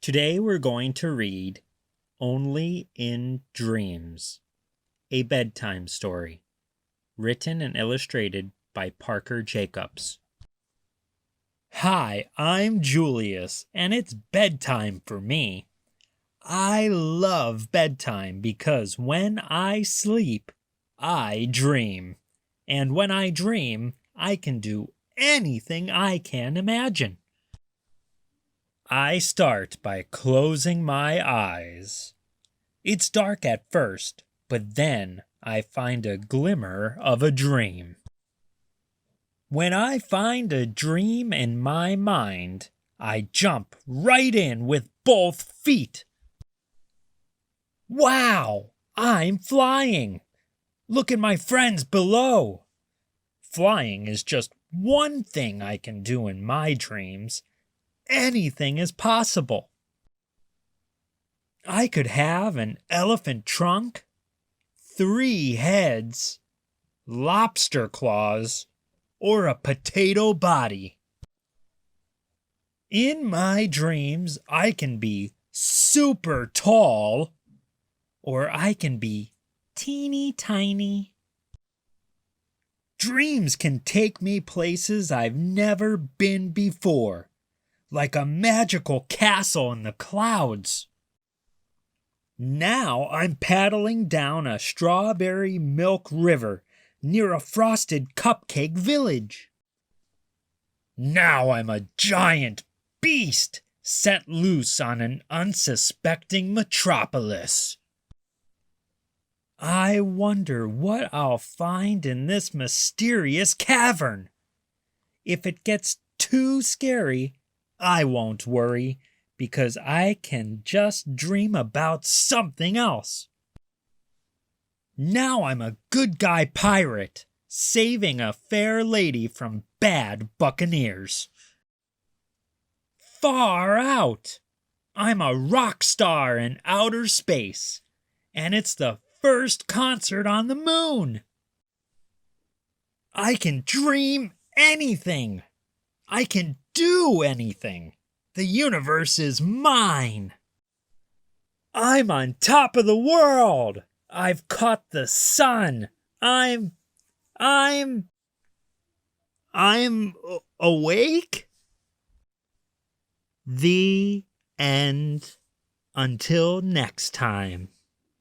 Today we're going to read Only in Dreams, a bedtime story, written and illustrated by Parker Jacobs. Hi, I'm Julius, and it's bedtime for me. I love bedtime because when I sleep, I dream. And when I dream, I can do anything I can imagine. I start by closing my eyes. It's dark at first, but then I find a glimmer of a dream. When I find a dream in my mind, I jump right in with both feet. Wow, I'm flying! Look at my friends below. Flying is just one thing I can do in my dreams. Anything is possible. I could have an elephant trunk, 3 heads, lobster claws, or a potato body. In my dreams, I can be super tall, or I can be teeny tiny. Dreams can take me places I've never been before, like a magical castle in the clouds. Now I'm paddling down a strawberry milk river near a frosted cupcake village. Now I'm a giant beast set loose on an unsuspecting metropolis. I wonder what I'll find in this mysterious cavern. If it gets too scary, I won't worry, because I can just dream about something else. Now I'm a good guy pirate, saving a fair lady from bad buccaneers. Far out! I'm a rock star in outer space, and it's the first concert on the moon. I can dream anything. I can do anything. The universe is mine. I'm on top of the world. I've caught the sun. I'm awake. The end. Until next time.